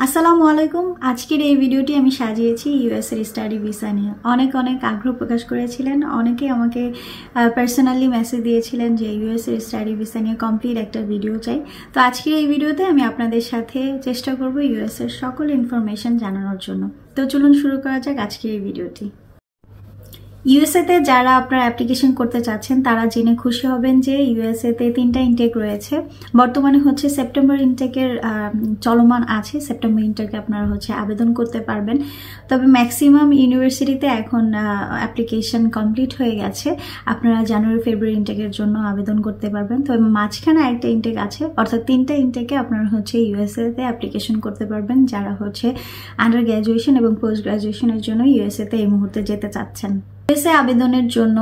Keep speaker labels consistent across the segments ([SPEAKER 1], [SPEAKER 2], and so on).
[SPEAKER 1] আসসালামু আলাইকুম। আজকের এই ভিডিওটি আমি সাজিয়েছি ইউএসএর স্টাডি ভিসা নিয়ে। অনেক আগ্রহ প্রকাশ করেছিলেন, অনেকে আমাকে পার্সোনালি মেসেজ দিয়েছিলেন যে ইউএসএর স্টাডি ভিসা নিয়ে কমপ্লিট একটা ভিডিও চাই। তো আজকের এই ভিডিওতে আমি আপনাদের সাথে চেষ্টা করব ইউএসএর সকল ইনফরমেশন জানানোর জন্য। তো চলুন শুরু করা যাক আজকের এই ভিডিওটি। ইউএসএতে যারা আপনারা অ্যাপ্লিকেশন করতে চাচ্ছেন তারা জেনে খুশি হবেন যে ইউএসএতে 3টা ইনটেক রয়েছে। বর্তমানে সেপ্টেম্বর ইনটেকের চলমান আছে। সেপ্টেম্বর ইনটেকে আপনারা আবেদন করতে পারবেন। তবে ম্যাক্সিমাম ইউনিভার্সিটিতে এখন অ্যাপ্লিকেশন কমপ্লিট হয়ে গেছে। আপনারা জানুয়ারি ফেব্রুয়ারি ইনটেকের জন্য আবেদন করতে পারবেন। তবে মাঝখানে একটা ইনটেক আছে, অর্থাৎ 3টা ইনটেকে আপনারা ইউএসএতে অ্যাপ্লিকেশন করতে পারবেন যারা আন্ডার গ্র্যাজুয়েশন এবং পোস্ট গ্র্যাজুয়েশনের জন্য ইউএসএতে এই মুহূর্তে যেতে চাচ্ছেন। ইউএসএ আবেদনের জন্য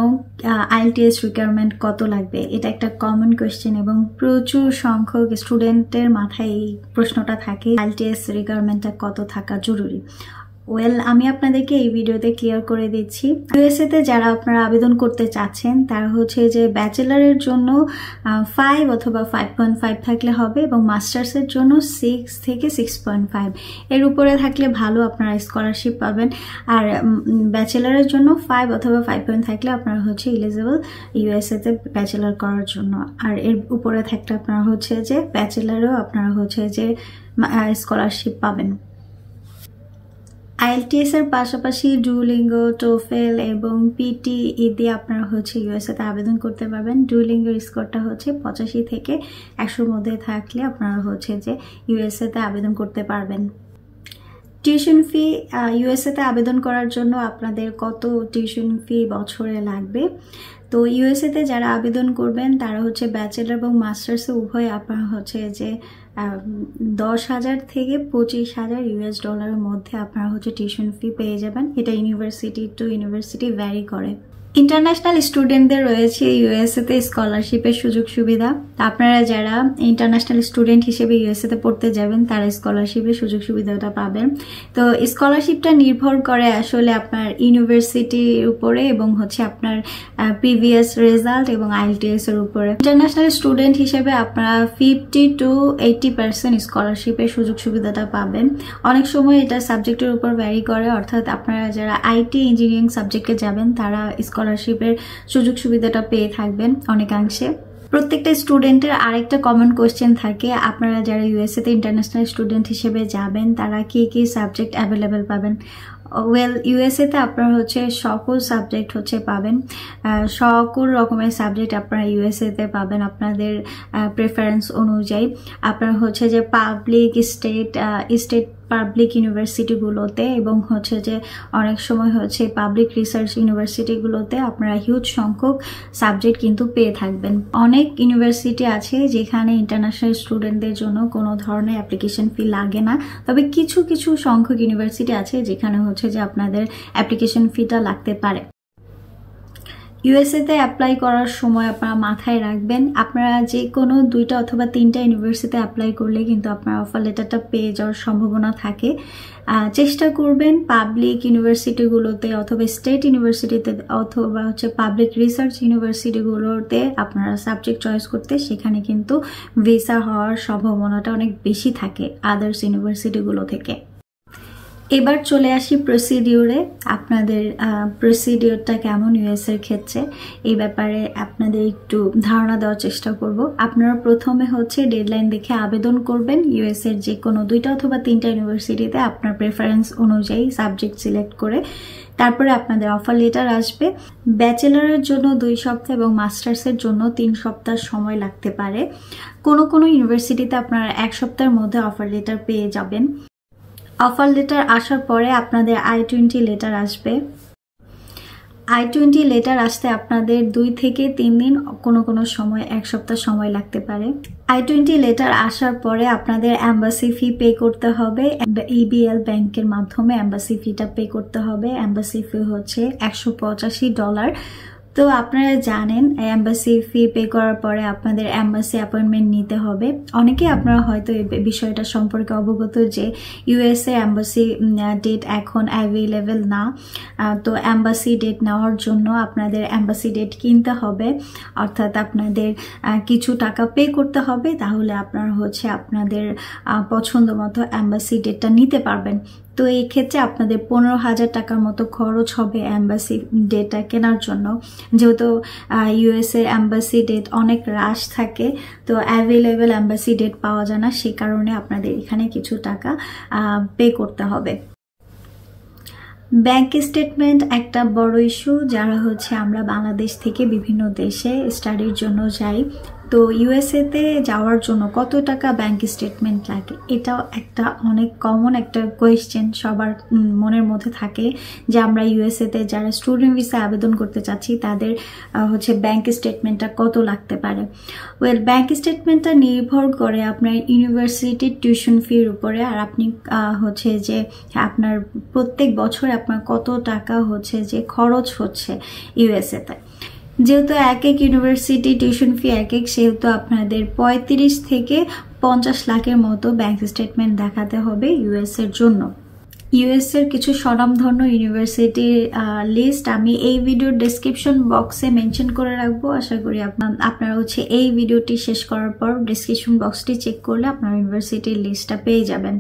[SPEAKER 1] আইএলটিএস রিকোয়ারমেন্ট কত লাগবে, এটা একটা কমন কোয়েশ্চেন এবং প্রচুর সংখ্যক স্টুডেন্টের মাথায় এই প্রশ্নটা থাকে, আইএলটিএস রিকোয়ারমেন্টটা কত থাকা জরুরি। আমি আপনাদেরকে এই ভিডিওতে ক্লিয়ার করে দিচ্ছি। ইউএসএতে যারা আপনারা আবেদন করতে চাচ্ছেন তারা যে ব্যাচেলারের জন্য 5 অথবা 5.5 থাকলে হবে এবং মাস্টার্সের জন্য 6 থেকে 6.5 এর উপরে থাকলে ভালো, আপনারা স্কলারশিপ পাবেন। আর ব্যাচেলারের জন্য 5 অথবা 5 থাকলে আপনারা এলিজিবল ইউএসএতে ব্যাচেলার করার জন্য। আর এর উপরে থাকলে আপনারা যে ব্যাচেলারও আপনারা যে স্কলারশিপ পাবেন। আইএলটিএস এর পাশাপাশি ডুওলিঙ্গো, টোফেল এবং পিটি দিয়ে আপনারা ইউএসএতে আবেদন করতে পারবেন। ডুওলিঙ্গোর স্কোরটা 85 থেকে 100 মধ্যে থাকলে আপনারা যে ইউএসএতে আবেদন করতে পারবেন। টিউশন ফি, ইউএসএতে আবেদন করার জন্য আপনাদের কত টিউশন ফি বছরে লাগবে। তো ইউএসএতে যারা আবেদন করবেন তারা ব্যাচেলার এবং মাস্টার্সে উভয় আপনারা যে 10,000 থেকে 25,000 ইউএস ডলারের মধ্যে আপনারা টিউশন ফি পেয়ে যাবেন। এটা ইউনিভার্সিটি টু ইউনিভার্সিটি ভ্যারি করে। ইন্টারন্যাশনাল স্টুডেন্টদের রয়েছে ইউএসএতে স্কলারশিপের সুযোগ সুবিধা। আপনারা যারা ইন্টারন্যাশনাল স্টুডেন্ট হিসেবে ইউএসএতে পড়তে যাবেন তারা স্কলারশিপের সুযোগ সুবিধাটা পাবেন। তো স্কলারশিপটা নির্ভর করে আসলে আপনার ইউনিভার্সিটির উপরে এবং আপনার প্রিভিয়াস রেজাল্ট এবং আইএলটিএস এর উপরে। ইন্টারন্যাশনাল স্টুডেন্ট হিসেবে আপনারা 50 to 80% স্কলারশিপের সুযোগ সুবিধাটা পাবেন। অনেক সময় এটা সাবজেক্টের উপর ভ্যারি করে, অর্থাৎ আপনারা যারা আইটি ইঞ্জিনিয়ারিং সাবজেক্টে যাবেন তারা স্কলারশিপের সুযোগ সুবিধাটা পেয়ে থাকবেন অনেকাংশে। প্রত্যেকটা স্টুডেন্টের আরেকটা কমন কোয়েশ্চেন থাকে, আপনারা যারা ইউএসএতে ইন্টারন্যাশনাল স্টুডেন্ট হিসেবে যাবেন তারা কি কি সাবজেক্ট অ্যাভেলেবেল পাবেন। ইউএসএতে আপনারা সকল সাবজেক্ট পাবেন, সকল রকমের সাবজেক্ট আপনারা ইউএসএতে পাবেন আপনাদের প্রেফারেন্স অনুযায়ী। আপনারা যে পাবলিক স্টেট পাবলিক ইউনিভার্সিটিগুলোতে এবং যে অনেক সময় পাবলিক রিসার্চ ইউনিভার্সিটিগুলোতে আপনারা হিউজ সংখ্যক সাবজেক্ট কিন্তু পেয়ে থাকবেন। অনেক ইউনিভার্সিটি আছে যেখানে ইন্টারন্যাশনাল স্টুডেন্টদের জন্য কোনো ধরনের অ্যাপ্লিকেশন ফি লাগে না। তবে কিছু কিছু সংখ্যক ইউনিভার্সিটি আছে যেখানে যে আপনাদের অ্যাপ্লিকেশন ফিটা লাগতে পারে। ইউএসএতে অ্যাপ্লাই করার সময় আপনারা মাথায় রাখবেন, আপনারা যে কোনো 2টা অথবা 3টা ইউনিভার্সিটিতে অ্যাপ্লাই করলে কিন্তু আপনার অফার লেটারটা পেয়ে যাওয়ার সম্ভাবনা থাকে। চেষ্টা করবেন পাবলিক ইউনিভার্সিটিগুলোতে অথবা স্টেট ইউনিভার্সিটিতে অথবা পাবলিক রিসার্চ ইউনিভার্সিটিগুলোতে আপনারা সাবজেক্ট চয়েস করতে, সেখানে কিন্তু ভিসা হওয়ার সম্ভাবনাটা অনেক বেশি থাকে আদার্স ইউনিভার্সিটিগুলো থেকে। এবার চলে আসি প্রসিডিউরে। আপনাদের প্রসিডিউরটা কেমন ইউএসএর ক্ষেত্রে এই ব্যাপারে আপনাদের একটু ধারণা দেওয়ার চেষ্টা করব। আপনারা প্রথমে ডেডলাইন দেখে আবেদন করবেন ইউএসএর যে কোনো 2টা অথবা 3টা ইউনিভার্সিটিতে আপনার প্রেফারেন্স অনুযায়ী সাবজেক্ট সিলেক্ট করে। তারপরে আপনাদের অফার লেটার আসবে। ব্যাচেলারের জন্য 2 সপ্তাহ এবং মাস্টার্সের জন্য 3 সপ্তাহ সময় লাগতে পারে। কোনো ইউনিভার্সিটিতে আপনারা 1 সপ্তাহের মধ্যে অফার লেটার পেয়ে যাবেন। অফার লেটার আসার পরে আপনাদের I-20 লেটার আসবে। I-20 লেটার আসতে আপনাদের 2 থেকে 3 দিন, কোনো সময় 1 সপ্তাহ সময় লাগতে পারে। I-20 লেটার আসার পরে আপনাদের এম্বাসি ফি পে করতে হবে। EBL ব্যাংকের মাধ্যমে এম্বাসি ফিটা পে করতে হবে। এম্বাসি ফি $185 তো আপনারা জানেন এম্বাসি ফি পে করার পরে আপনাদের এম্বাসি অ্যাপয়েন্টমেন্ট নিতে হবে। অনেকেই আপনারা হয়তো এই বিষয়টা সম্পর্কে অবগত যে ইউএসএ এম্বাসি ডেট এখন অ্যাভেলেবেল না। তো এম্বাসি ডেট নেওয়ার জন্য আপনাদের এম্বাসি ডেট কিনতে হবে, অর্থাৎ আপনাদের কিছু টাকা পে করতে হবে, তাহলে আপনারা হচ্ছে আপনাদের পছন্দ মতো এম্বাসি ডেটটা নিতে পারবেন। তো এই ক্ষেত্রে আপনাদের 15,000 টাকার মতো খরচ হবে এম্বাসি ডেটটা কেনার জন্য। যেহেতু ইউএসএ এম্বাসি ডেট অনেক রাশ থাকে, তো অ্যাভেলেবেল এম্বাসি ডেট পাওয়া যায় না, সে কারণে আপনাদের এখানে কিছু টাকা পে করতে হবে। ব্যাংক স্টেটমেন্ট একটা বড় ইস্যু, যারা হচ্ছে আমরা বাংলাদেশ থেকে বিভিন্ন দেশে স্টাডির জন্য যাই, তো ইউএসএতে যাওয়ার জন্য কত টাকা ব্যাংক স্টেটমেন্ট লাগে, এটাও একটা অনেক কমন একটা কোয়েশ্চেন সবার মনের মধ্যে থাকে যে আমরা ইউএসএতে যারা স্টুডেন্ট ভিসা আবেদন করতে চাচ্ছি তাদের হচ্ছে ব্যাংক স্টেটমেন্টটা কত লাগতে পারে। ওয়েল, ব্যাংক স্টেটমেন্টটা নির্ভর করে আপনার ইউনিভার্সিটির টিউশন ফির উপরে, আর আপনি হচ্ছে যে আপনার প্রত্যেক বছর আপনার কত টাকা হচ্ছে যে খরচ হচ্ছে ইউএসএতে। যেহেতু এক এক ইউনিভার্সিটি টিউশন ফি এক এক, সেহেতু আপনাদের 35 থেকে 50 লাখের মতো ব্যাংক স্টেটমেন্ট দেখাতে হবে ইউএস এর জন্য। ইউএস এর কিছু স্বনামধন্য ইউনিভার্সিটির লিস্ট আমি এই ভিডিওর ডেসক্রিপশন বক্সে মেনশন করে রাখবো। আশা করি আপনারা হচ্ছে এই ভিডিওটি শেষ করার পর ডেসক্রিপশন বক্সটি চেক করলে আপনার ইউনিভার্সিটির লিস্টটা পেয়ে যাবেন।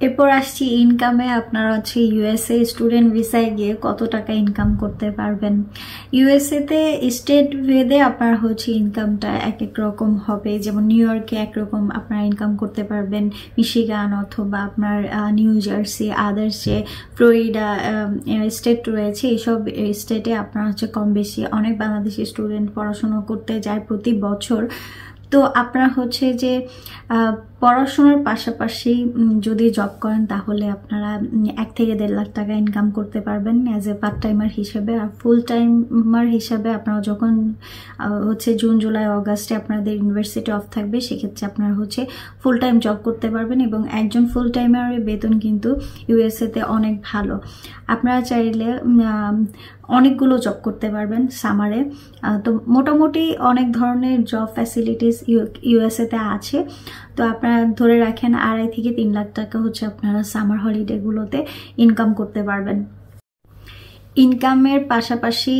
[SPEAKER 1] এরপর আসছি ইনকামে। আপনারা হচ্ছে ইউএসএ স্টুডেন্ট ভিসায় গিয়ে কত টাকা ইনকাম করতে পারবেন। ইউএসএতে স্টেট ভেদে আপনার হচ্ছে ইনকামটা এক এক রকম হবে। যেমন নিউ ইয়র্কে একরকম আপনারা ইনকাম করতে পারবেন, মিশিগান অথবা আপনার নিউ জার্সি, আদার্স যে ফ্লোরিডা স্টেট রয়েছে, এইসব স্টেটে আপনার হচ্ছে কম বেশি অনেক বাংলাদেশি স্টুডেন্ট পড়াশোনা করতে যায় প্রতি বছর। তো আপনার হচ্ছে যে পড়াশোনার পাশাপাশি যদি জব করেন তাহলে আপনারা 1 থেকে 1.5 লাখ টাকা ইনকাম করতে পারবেন অ্যাজ এ পার্ট টাইমার হিসেবে। আর ফুল টাইমার হিসাবে আপনারা যখন হচ্ছে জুন জুলাই অগাস্টে আপনাদের ইউনিভার্সিটি অফ থাকবে, সেক্ষেত্রে আপনারা হচ্ছে ফুল টাইম জব করতে পারবেন। এবং একজন ফুল টাইমারের বেতন কিন্তু ইউএসএতে অনেক ভালো। আপনারা চাইলে অনেকগুলো জব করতে পারবেন সামারে। তো মোটামুটি অনেক ধরনের জব ফ্যাসিলিটিস ইউএসএতে আছে। তো আপনারা ধরে রাখেন 2.5 থেকে 3 লাখ টাকা হচ্ছে আপনারা সামার হলিডেগুলোতে ইনকাম করতে পারবেন। ইনকামের পাশাপাশি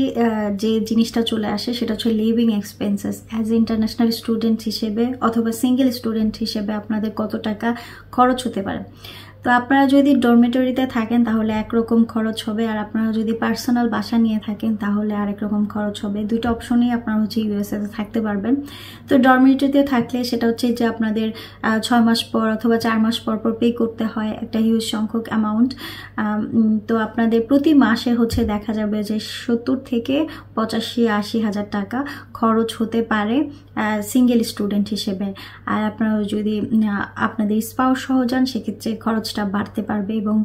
[SPEAKER 1] যে জিনিসটা চলে আসে সেটা হচ্ছে living expenses. As a international student হিসেবে অথবা সিঙ্গেল স্টুডেন্ট হিসেবে আপনাদের কত টাকা খরচ হতে পারে। তো আপনারা যদি ডরমিটরিতে থাকেন তাহলে একরকম খরচ হবে, আর আপনারা যদি পার্সোনাল বাসা নিয়ে থাকেন তাহলে আরেক রকম খরচ হবে। দুটো অপশনেই আপনারা হচ্ছে ইউএসএতে থাকতে পারবেন। তো ডরমিটরিতে থাকলে সেটা হচ্ছে যে আপনাদের 6 মাস পর অথবা 4 মাস পর পর পে করতে হয় একটা হিউজ সংখ্যক অ্যামাউন্ট। তো আপনাদের প্রতি মাসে হচ্ছে দেখা যাবে যে 70 থেকে 85-80 হাজার টাকা খরচ হতে পারে সিঙ্গেল স্টুডেন্ট হিসেবে। আর আপনারা যদি আপনাদের স্পাউস সহ যান সেক্ষেত্রে খরচটা বাড়তে পারবে, এবং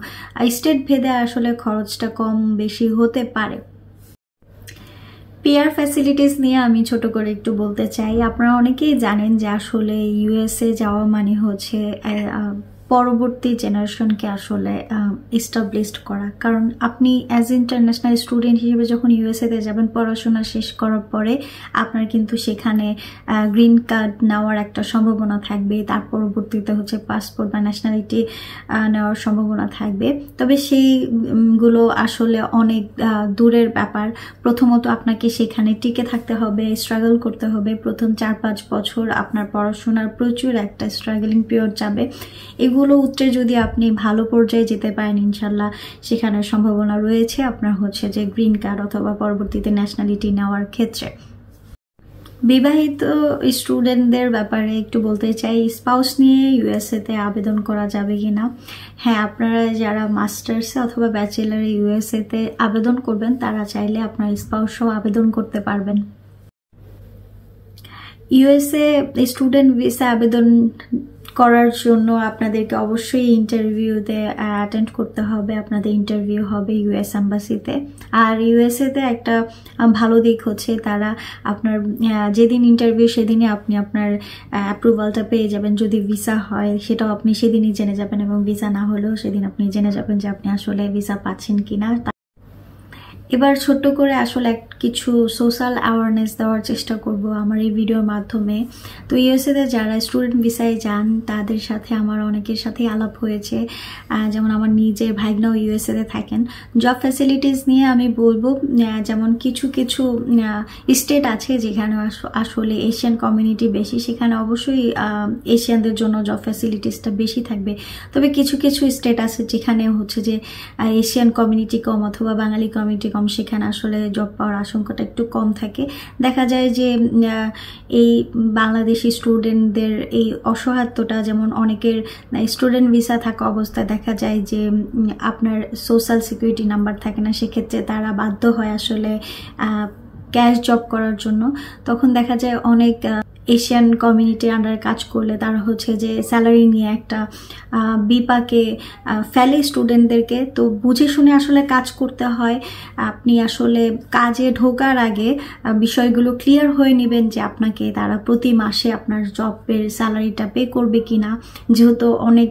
[SPEAKER 1] স্টেট ভেদে আসলে খরচটা কম বেশি হতে পারে। পিআর ফ্যাসিলিটিস নিয়ে আমি ছোট করে একটু বলতে চাই। আপনারা অনেকেই জানেন যে আসলে ইউএসএ যাওয়া মানে হচ্ছে পরবর্তী জেনারেশনকে আসলে এস্টাবলিশড করা। কারণ আপনি অ্যাজ ইন্টারন্যাশনাল স্টুডেন্ট হিসেবে যখন ইউএসএতে যাবেন পড়াশোনা শেষ করার পরে আপনার কিন্তু সেখানে গ্রিন কার্ড নেওয়ার একটা সম্ভাবনা থাকবে, তার পরবর্তীতে হচ্ছে পাসপোর্ট বা ন্যাশনালিটি নেওয়ার সম্ভাবনা থাকবে। তবে সেইগুলো আসলে অনেক দূরের ব্যাপার। প্রথমত আপনাকে সেখানে টিকে থাকতে হবে, স্ট্রাগল করতে হবে। প্রথম 4-5 বছর আপনার পড়াশোনার প্রচুর একটা স্ট্রাগলিং পিরিয়ড যাবে। এগুলো উত্তরে যদি আপনি ভালো পর্যায়ে যেতে পারেন ইনশাল্লাহ সেখানে সম্ভাবনা রয়েছে আপনার হচ্ছে যে গ্রিন কার্ড অথবা পরবর্তীতে ন্যাশনালিটি নেওয়ার ক্ষেত্রে। বিবাহিত স্টুডেন্টদের ব্যাপারে একটু বলতে চাই, স্পাউস নিয়ে ইউএসএতে আবেদন করা যাবে কিনা। হ্যাঁ, আপনারা যারা মাস্টার্সে অথবা ব্যাচেলারে ইউএসএতে আবেদন করবেন তারা চাইলে আপনার স্পাউস সহ আবেদন করতে পারবেন। ইউএসএ স্টুডেন্ট ভিসা আবেদন করার জন্য আপনাদেরকে অবশ্যই ইন্টারভিউতে অ্যাটেন্ড করতে হবে। আপনাদের ইন্টারভিউ হবে ইউএস এম্বাসিতে। আর ইউএসএতে একটা ভালো দিক হচ্ছে তারা আপনার যেদিন ইন্টারভিউ সেদিনই আপনি আপনার অ্যাপ্রুভালটা পেয়ে যাবেন। যদি ভিসা হয় সেটাও আপনি সেদিনই জেনে যাবেন, এবং ভিসা না হলেও সেদিন আপনি জেনে যাবেন যে আপনি আসলে ভিসা পাচ্ছেন কিনা। এবার ছোট্ট করে আসলে কিছু সোশ্যাল অ্যাওয়ারনেস দেওয়ার চেষ্টা করব আমার এই ভিডিওর মাধ্যমে। তো ইউএসএতে যারা স্টুডেন্ট ভিসায় যান তাদের সাথে আমার অনেকের সাথেই আলাপ হয়েছে, যেমন আমার নিজের ভাইগনাও ইউএসএতে থাকেন। জব ফ্যাসিলিটিস নিয়ে আমি বলবো, যেমন কিছু কিছু স্টেট আছে যেখানে আসলে এশিয়ান কমিউনিটি বেশি, সেখানে অবশ্যই এশিয়ানদের জন্য জব ফ্যাসিলিটিসটা বেশি থাকবে। তবে কিছু কিছু স্টেট আছে যেখানে হচ্ছে যে এশিয়ান কমিউনিটি কম অথবা বাঙালি কমিউনিটি কম, সেখানে আসলে জব পাওয়ার আশঙ্কাটা একটু কম থাকে। দেখা যায় যে এই বাংলাদেশি স্টুডেন্টদের এই অসহায়ত্বটা, যেমন অনেকের স্টুডেন্ট ভিসা থাকা অবস্থায় দেখা যায় যে আপনার সোশ্যাল সিকিউরিটি নাম্বার থাকে না, সেক্ষেত্রে তারা বাধ্য হয় আসলে ক্যাশ জব করার জন্য। তখন দেখা যায় অনেক এশিয়ান কমিউনিটির আন্ডারে কাজ করলে তারা হচ্ছে যে স্যালারি নিয়ে একটা বিপাকে ফেলে স্টুডেন্টদেরকে। তো বুঝে শুনে আসলে কাজ করতে হয়। আপনি আসলে কাজে ঢোকার আগে বিষয়গুলো ক্লিয়ার হয়ে নেবেন যে আপনাকে তারা প্রতি মাসে আপনার জবের স্যালারিটা পে করবে কিনা, যেহেতু অনেক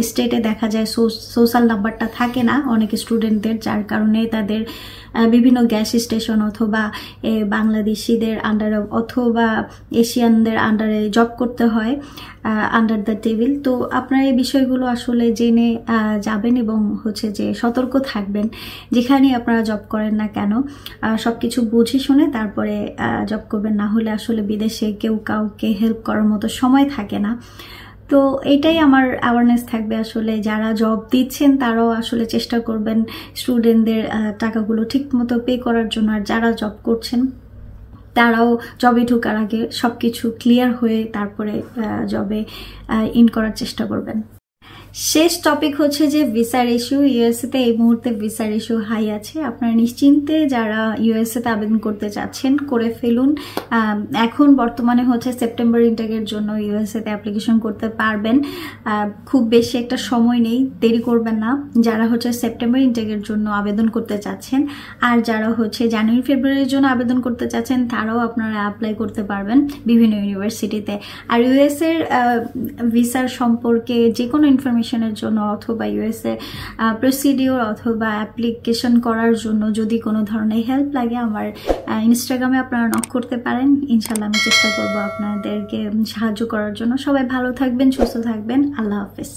[SPEAKER 1] স্টেটে দেখা যায় সোশ্যাল নাম্বারটা থাকে না অনেক স্টুডেন্টদের, যার কারণে তাদের বিভিন্ন গ্যাস স্টেশন অথবা বাংলাদেশিদের আন্ডারে অথবা এশিয়ানদের আন্ডারে জব করতে হয় আন্ডার দ্য টেবিল। তো আপনারা এই বিষয়গুলো আসলে জেনে যাবেন এবং হচ্ছে যে সতর্ক থাকবেন যেখানে আপনারা জব করেন না কেন, সবকিছু বুঝে শুনে তারপরে জব করবেন, না হলে আসলে বিদেশে কেউ কাউকে হেল্প করার মতো সময় থাকে না। তো এটাই আমার অ্যাওয়ারনেস থাকবে, আসলে যারা জব দিচ্ছেন তারাও আসলে চেষ্টা করবেন স্টুডেন্টদের টাকাগুলো ঠিক মতো পে করার জন্য, আর যারা জব করছেন তারাও জবে ঢোকার আগে সবকিছু ক্লিয়ার হয়ে তারপরে জবে ইন করার চেষ্টা করবেন। শেষ টপিক হচ্ছে যে ভিসার ইস্যু। ইউএসএতে এই মুহূর্তে ভিসার ইস্যু হাই আছে। আপনারা নিশ্চিন্তে যারা ইউএসএতে আবেদন করতে চাচ্ছেন করে ফেলুন। এখন বর্তমানে হচ্ছে সেপ্টেম্বর ইনটেকের জন্য ইউএসএতে অ্যাপ্লিকেশন করতে পারবেন। খুব বেশি একটা সময় নেই, দেরি করবেন না যারা হচ্ছে সেপ্টেম্বর ইনটেকের জন্য আবেদন করতে চাচ্ছেন। আর যারা হচ্ছে জানুয়ারি ফেব্রুয়ারির জন্য আবেদন করতে চাচ্ছেন তারাও আপনারা অ্যাপ্লাই করতে পারবেন বিভিন্ন ইউনিভার্সিটিতে। আর ইউএসএর ভিসার সম্পর্কে যে কোনো ইনফরমেশনের জন্য অথবা ইউএসএ প্রসিডিওর অথবা অ্যাপ্লিকেশন করার জন্য যদি কোনো ধরনের হেল্প লাগে আমার ইনস্টাগ্রামে আপনারা নক করতে পারেন। ইনশাল্লাহ আমি চেষ্টা করব আপনাদেরকে সাহায্য করার জন্য। সবাই ভালো থাকবেন, সুস্থ থাকবেন। আল্লাহ হাফেজ।